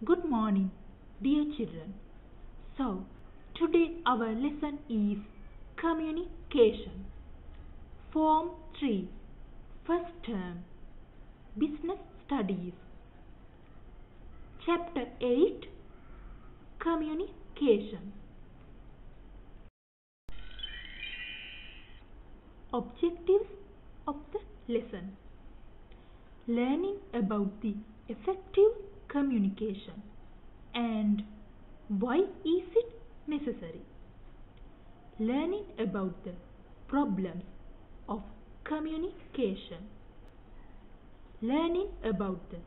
Good morning, dear children. So, today our lesson is Communication. Form 3, First Term, Business Studies. Chapter 8, Communication. Objectives of the lesson. Learning about the effective communication and why is it necessary. Learning about the problems of communication. Learning about the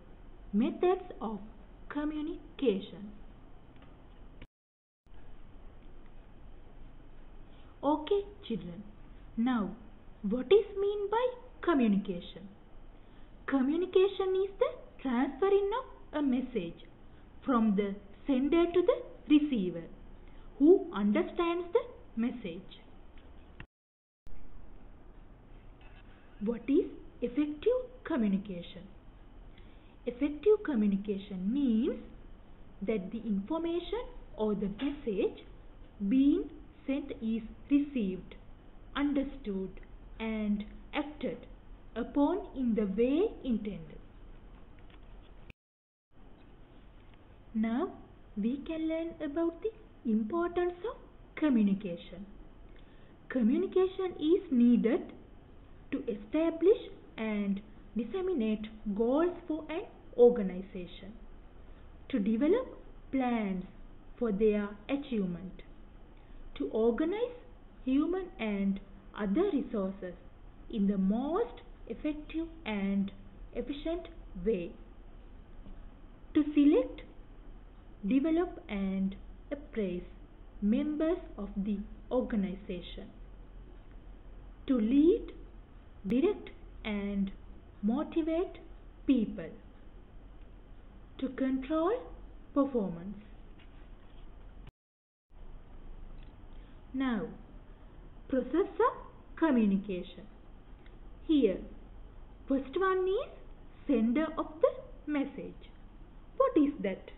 methods of communication. Okay, children. Now, what is mean by communication? Communication is the transferring of a message from the sender to the receiver who understands the message. What is effective communication? Effective communication means that the information or the message being sent is received, understood and acted upon in the way intended. Now we can learn about the importance of communication. Communication is needed to establish and disseminate goals for an organization, to develop plans for their achievement, to organize human and other resources in the most effective and efficient way, to select, develop and appraise members of the organization, to lead, direct and motivate people, to control performance. Now, process of communication. Here, first one is sender of the message. What is that?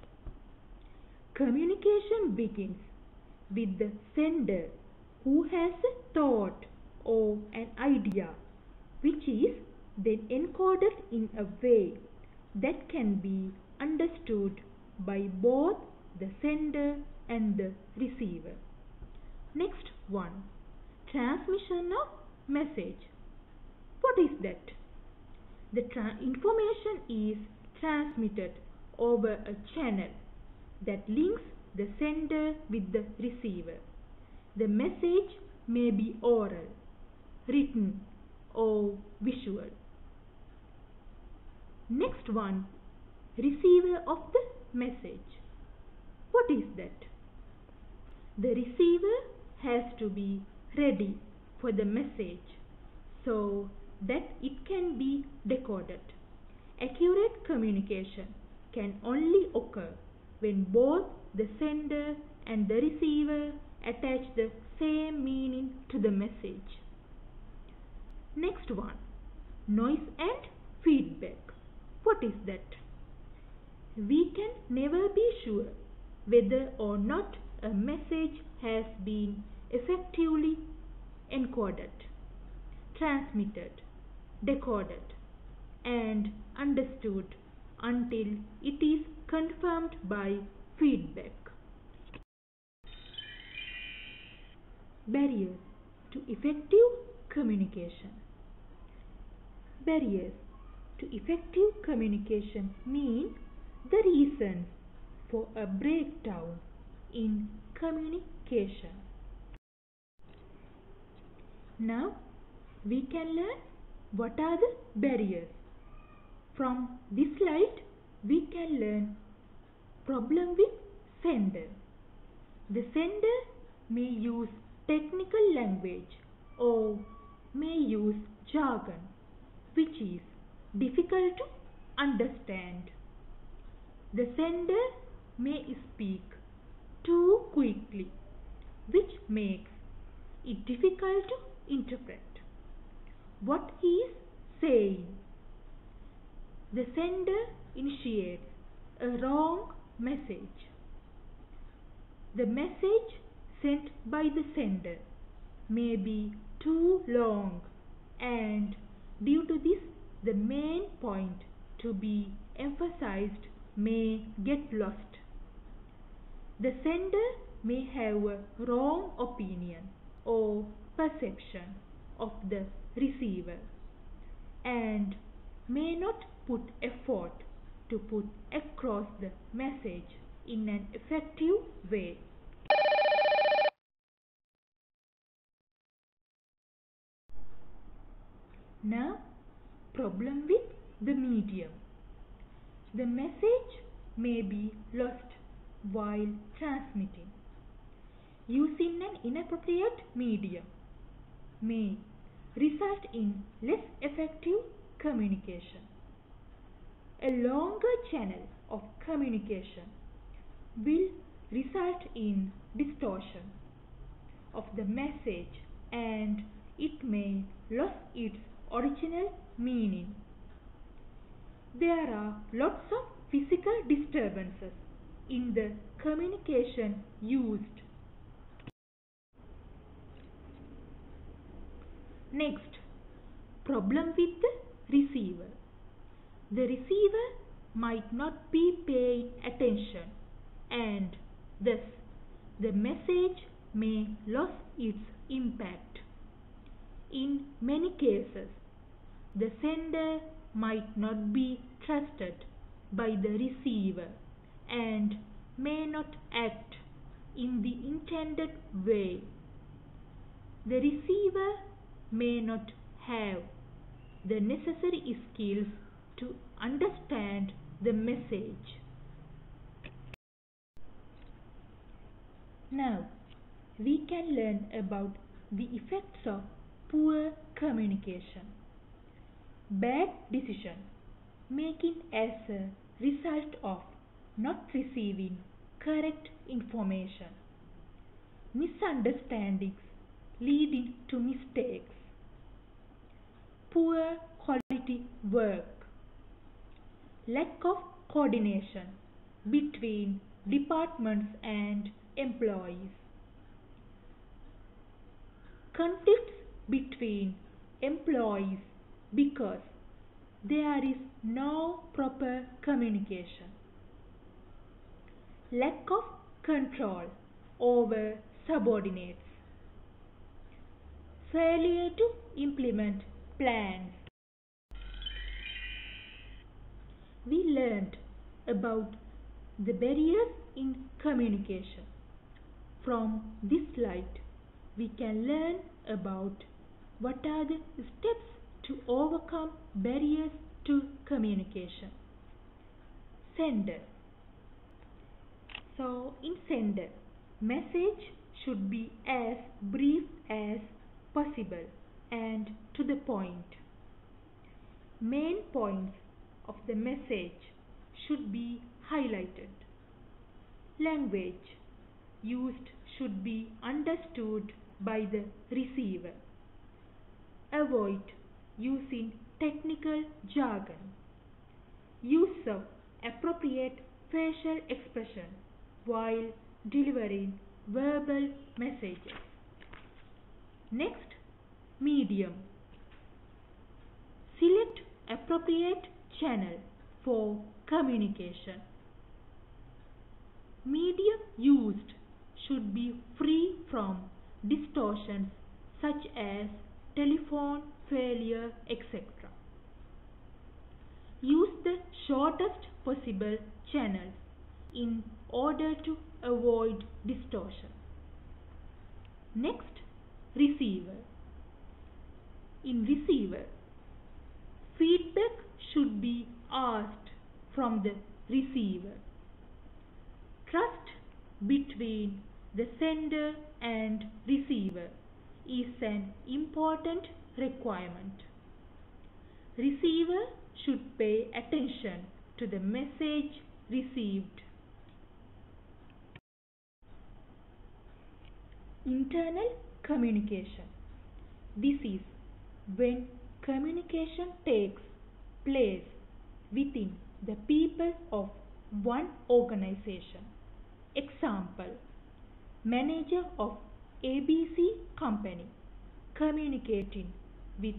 Communication begins with the sender who has a thought or an idea which is then encoded in a way that can be understood by both the sender and the receiver. Next one, transmission of message. What is that? The information is transmitted over a channel that links the sender with the receiver. The message may be oral, written or visual. Next one, receiver of the message. What is that? The receiver has to be ready for the message so that it can be decoded. Accurate communication can only occur when both the sender and the receiver attach the same meaning to the message. Next one, noise and feedback. What is that? We can never be sure whether or not a message has been effectively encoded, transmitted, decoded and understood until it is confirmed by feedback. Barriers to effective communication. Barriers to effective communication mean the reasons for a breakdown in communication. Now we can learn what are the barriers. From this slide we can learn problem with sender. The sender may use technical language or may use jargon which is difficult to understand. The sender may speak too quickly which makes it difficult to interpret what he is saying. The sender initiates a wrong message. The message sent by the sender may be too long, and due to this the main point to be emphasized may get lost. The sender may have a wrong opinion or perception of the receiver and may not put effort to put across the message in an effective way. Now, problem with the medium. The message may be lost while transmitting. Using an inappropriate medium may result in less effective communication. A longer channel of communication will result in distortion of the message and it may lose its original meaning. There are lots of physical disturbances in the communication used. Next, problem with the receiver. The receiver might not be paying attention and thus the message may lose its impact. In many cases, the sender might not be trusted by the receiver and may not act in the intended way. The receiver may not have the necessary skills to understand the message. Now, we can learn about the effects of poor communication. Bad decision making as a result of not receiving correct information. Misunderstandings leading to mistakes. Poor quality work. Lack of coordination between departments and employees. Conflicts between employees because there is no proper communication. Lack of control over subordinates. Failure to implement plans. We learned about the barriers in communication. From this slide, we can learn about what are the steps to overcome barriers to communication. Sender. So, in sender, message should be as brief as possible and to the point. Main points of the message should be highlighted. Language used should be understood by the receiver. Avoid using technical jargon. Use of appropriate facial expression while delivering verbal messages. Next, medium. Select appropriate channel for communication. Medium used should be free from distortions such as telephone failure, etc. Use the shortest possible channels in order to avoid distortion. Next, receiver. In receiver, feedback should be asked from the receiver. Trust between the sender and receiver is an important requirement. Receiver should pay attention to the message received. Internal communication. This is when communication takes place within the people of one organization. Example, manager of ABC company communicating with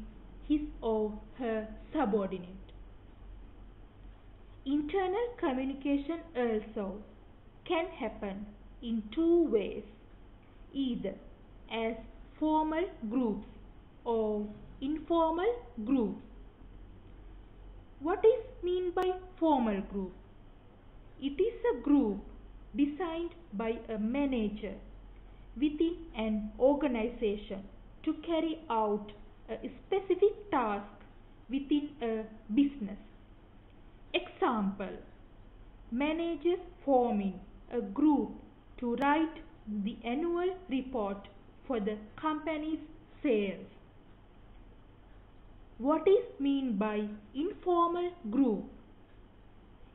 his or her subordinate. Internal communication also can happen in two ways, either as formal groups or informal groups. What is meant by formal group? It is a group designed by a manager within an organization to carry out a specific task within a business. Example, managers forming a group to write the annual report for the company's sales. What is meant by informal group?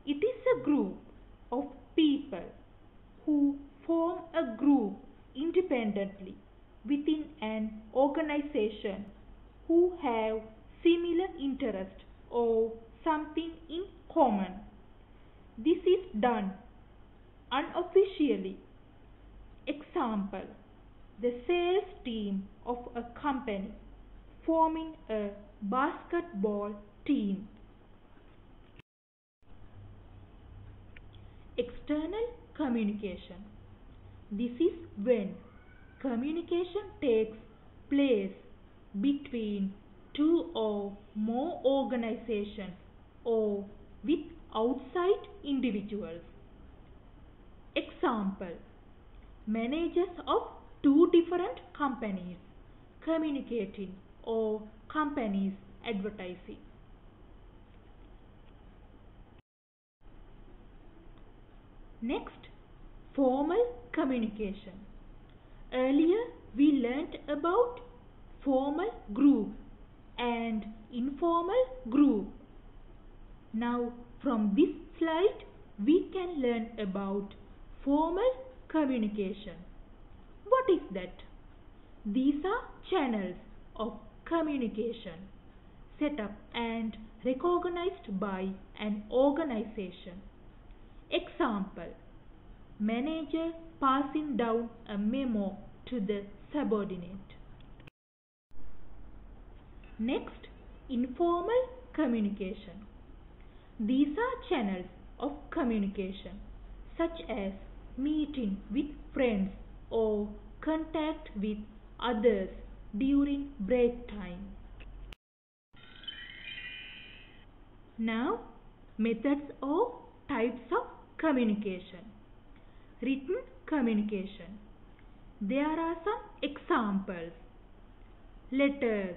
It is a group of people who form a group independently within an organization who have similar interest or something in common. This is done unofficially. Example, the sales team of a company forming a basketball team. External communication. This is when communication takes place between two or more organizations or with outside individuals. Example, managers of two different companies communicating or companies advertising. Next, formal communication. Earlier we learnt about formal group and informal group. Now from this slide we can learn about formal communication. What is that? These are channels of communication set up and recognized by an organization. Example, manager passing down a memo to the subordinate. Next, informal communication. These are channels of communication such as meeting with friends or contact with others during break time. Now, methods or types of communication. Written communication. There are some examples: letters,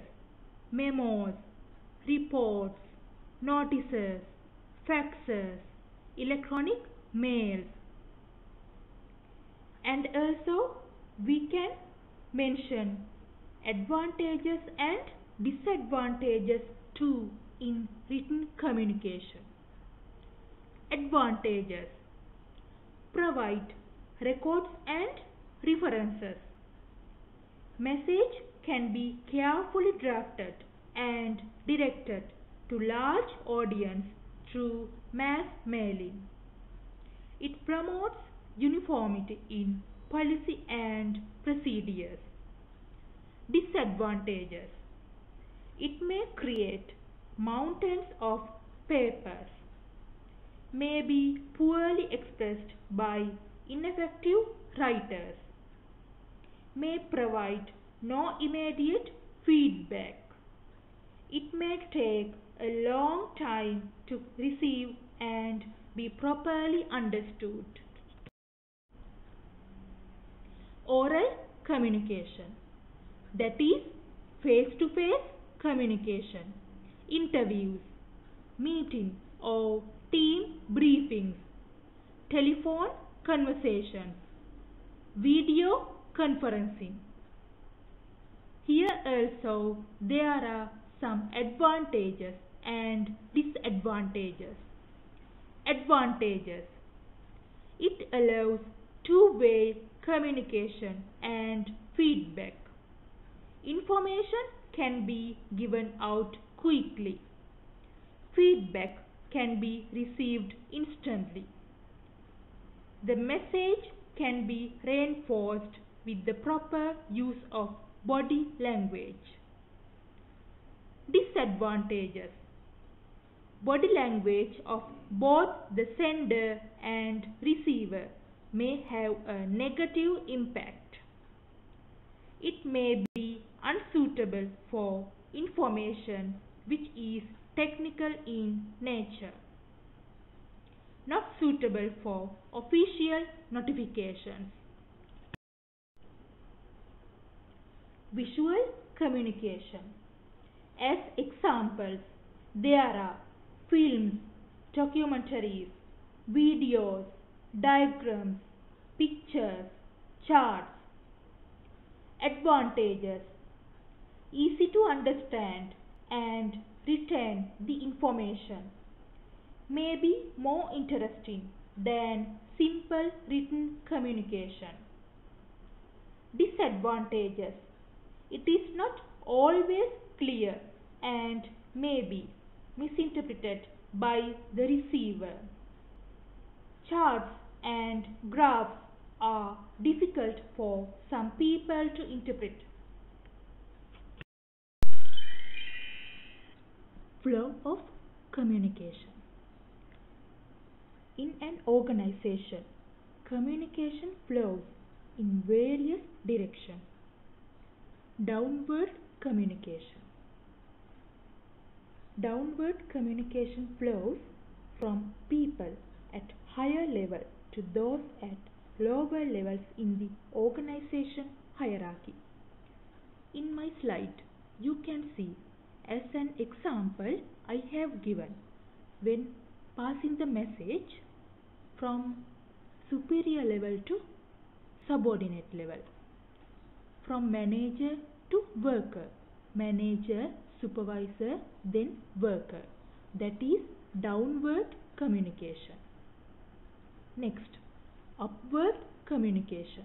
memos, reports, notices, faxes, electronic mails. And also we can mention advantages and disadvantages too in written communication. Advantages: provide records and references. Message can be carefully drafted and directed to large audience through mass mailing. It promotes uniformity in policy and procedures. Disadvantages: it may create mountains of papers, may be poorly expressed by ineffective writers, may provide no immediate feedback. It may take a long time to receive and be properly understood. Oral communication, that is face-to-face communication, interviews, meetings or team briefings, telephone conversations, video conferencing. Here also there are some advantages and disadvantages. Advantages: it allows two-way communication and feedback. Information can be given out quickly. Feedback can be received instantly. The message can be reinforced with the proper use of body language. Disadvantages. Body language of both the sender and receiver may have a negative impact. It may be unsuitable for information which is technical in nature, not suitable for official notifications. Visual communication. As examples, there are films, documentaries, videos, diagrams, pictures, charts. Advantages. Easy to understand and retain the information. May be more interesting than simple written communication. Disadvantages. It is not always clear and may be misinterpreted by the receiver. Charts and graphs are difficult for some people to interpret. Flow of communication. In an organization, communication flows in various directions. Downward communication. Downward communication flows from people at higher level to those at lower levels in the organization hierarchy. In my slide, you can see as an example I have given when passing the message from superior level to subordinate level, from manager to worker, manager, supervisor, then worker. That is downward communication. Next, upward communication.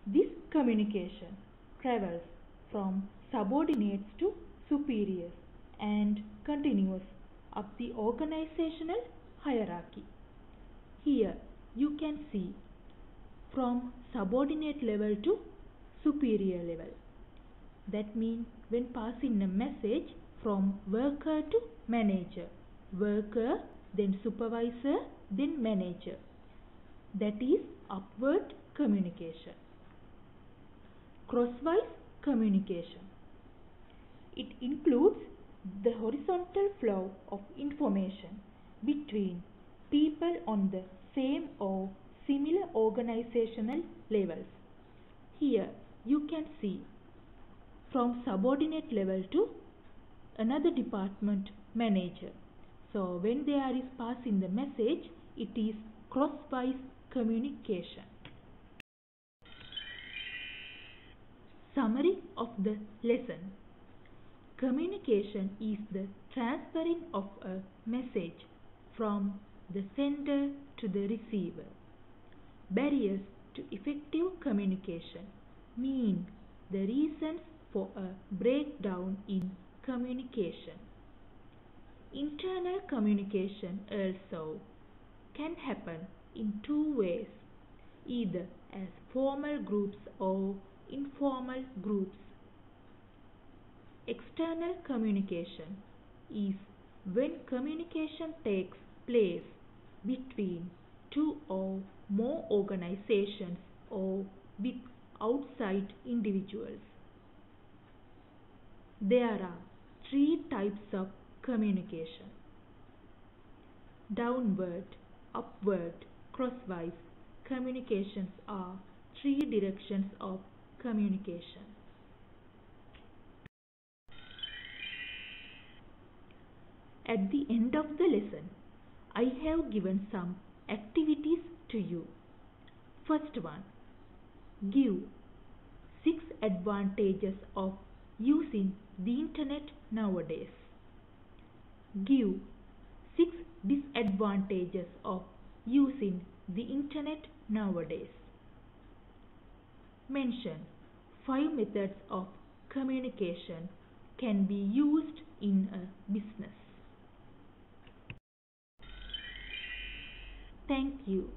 This communication travels from subordinates to superiors and continues up the organizational hierarchy. Here you can see from subordinate level to superior level. That means when passing a message from worker to manager, worker, then supervisor, then manager. That is upward communication. Crosswise communication. It includes the horizontal flow of information between people on the same or similar organizational levels. Here you can see from subordinate level to another department manager. So when there is passing the message, it is crosswise communication. Summary of the lesson. Communication is the transferring of a message from the sender to the receiver. Barriers to effective communication mean the reasons for a breakdown in communication. Internal communication also can happen in two ways, either as formal groups or informal groups. External communication is when communication takes place between two or more organizations or with outside individuals. There are three types of communication: downward, upward, crosswise communications are three directions of communication. At the end of the lesson, I have given some activities to you. First one, give 6 advantages of using the internet nowadays. Give 6 disadvantages of using the internet nowadays. Mention 5 methods of communication can be used in a business. Thank you.